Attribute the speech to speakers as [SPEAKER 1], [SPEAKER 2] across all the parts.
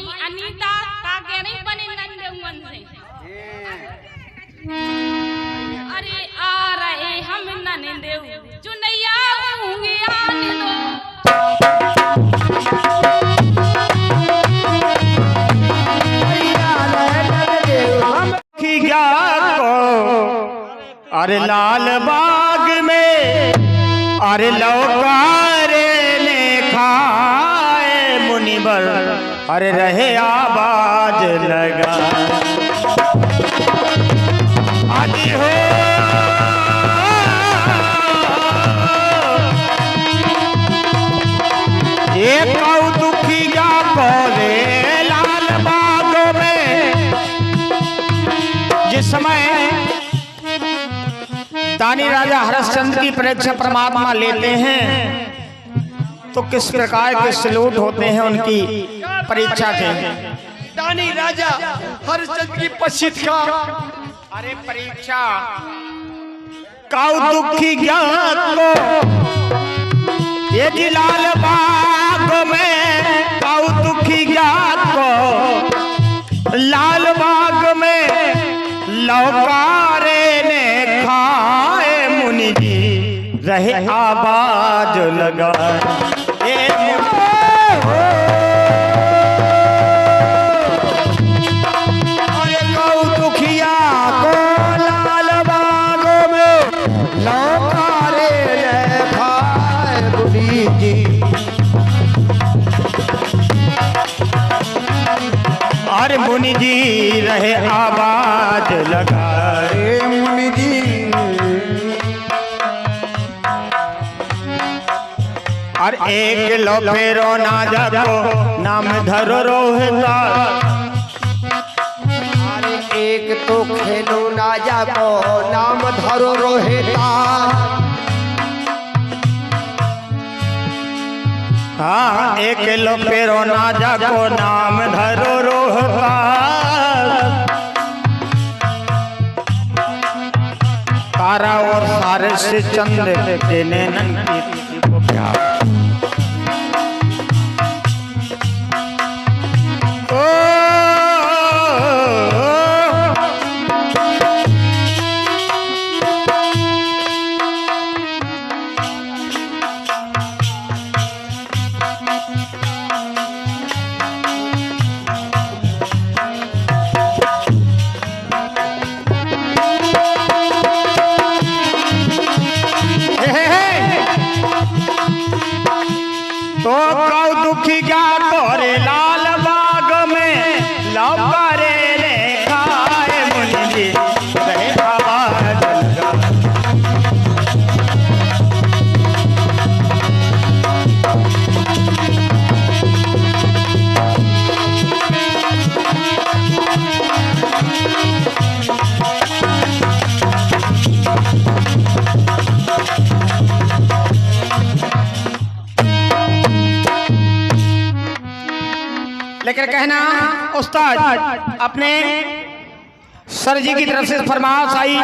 [SPEAKER 1] भाई अनीता का कह रही बने नंदे मन से। अरे आ रहे हम नंदे चुनैया होंगे आने दो।
[SPEAKER 2] अरे लाल बाग में अरे लौकारे ने खाए मुनिबर अरे रहे आवाज लगा आदि हो एक दुखिया बोले लाल बाग में जिस समय दानी राजा हरिश्चंद्र की परीक्षा परमात्मा लेते हैं तो किस प्रकार के सलूट होते हैं उनकी परीक्षा के।
[SPEAKER 3] दानी राजा हरिश्चंद्र की परीक्षा
[SPEAKER 2] अरे परीक्षा काउ दुखी ज्ञान को ये लाल बाग में काउ दुखी ज्ञान को लाल बाग में लौकारे ने खाए मुनि जी रहे आवाज लगा अरे कौ दुखिया को लाल बाग में लौकारे ने खाए मुनि जी अरे मुनि जी रहे आवाज लगाए मुनि जी और एक लो फेरो ना जाको नाम धरो रोहिता
[SPEAKER 3] अरे एक तो खेलो ना जाको नाम धरो रोहिता।
[SPEAKER 2] हाँ एक लो फेरो ना जाको नाम धरो रोहिता तारा और सारे से चंद्र देने नंदी को प्यार तो कौ दुखी क्या तोरे लाल बाग में लौकारे ने खाए मुनि जी रहे आवाज लगा लेकिन कहना उस्ताद अपने सर जी की तरफ से फरमाइश आई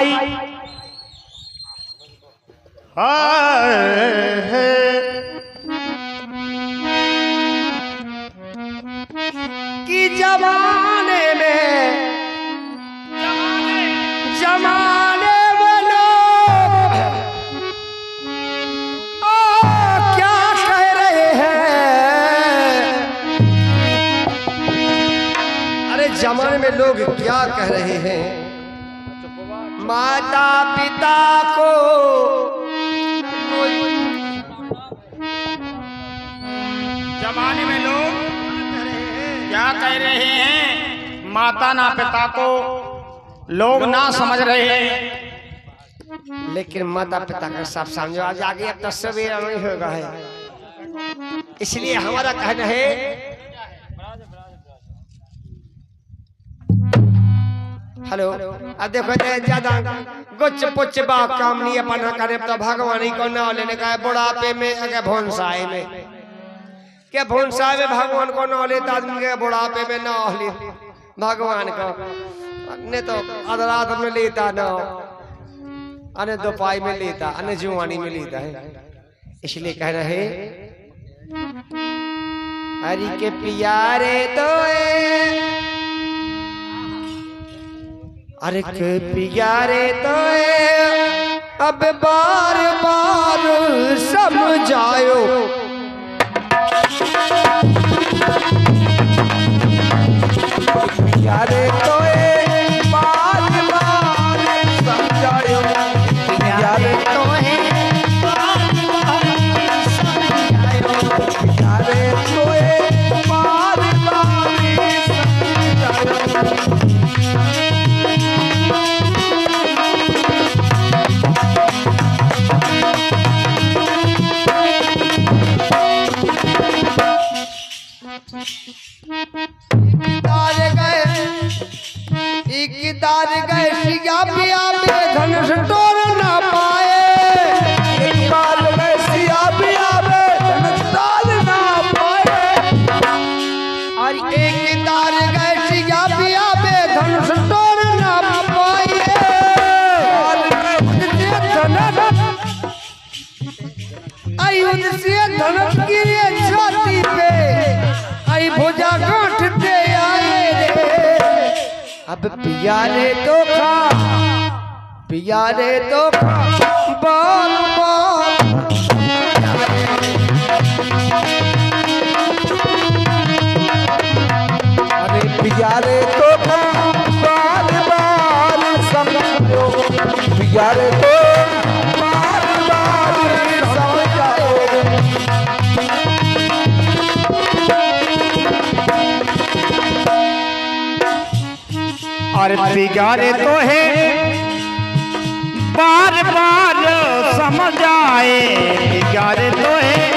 [SPEAKER 3] कि जमाने में लोग क्या कह रहे हैं। अरे जमाने में लोग क्या कह रहे हैं। माता पिता को
[SPEAKER 2] जमाने में लोग क्या कह रहे हैं माता ना पिता को लोग ना समझ रहे हैं।
[SPEAKER 3] लेकिन माता पिता का सब समझो आज आगे अब तो सवेरा नहीं होगा है। इसलिए हमारा कहना है हेलो अब देखो ज्यादा गुच्छ पुच्छ बा काम नहीं अपन करे तो भगवान को ना लेने का बुढ़ापे में अगर भोनसाई में क्या भोनसाई में भगवान को ना लेता आदमी के बुढ़ापे में ना ले भगवान को ने तो अदरात में लेता ना अने दोपाई में लेता अने जुआनी में लेता है। इसलिए कह रहे हरि के प्यारे तो अरे के प्यारे तो अब बार बार समझायो प्यारे तो बार बार समझायो प्यारे तो बार बार समझायो प्यारे तो बार बार समझायो इकदार गए सिया पिया में धनुष तोड़ ना पाए इकदार गए सिया पिया में धनुष तोड़ ना पाए और इकदार गए सिया पिया में धनुष तोड़ ना पाए युद्ध से धनुष गिरे छाती पे आई भुजा गांठ पे आए रे अब पियारे तो खा बाल बाल अरे पियारे तो खा बाल बाल समझो पियारे तो बाल बाल समझो
[SPEAKER 2] और बिगाड़े तो है बार बार समझ आए बिगाड़े तो है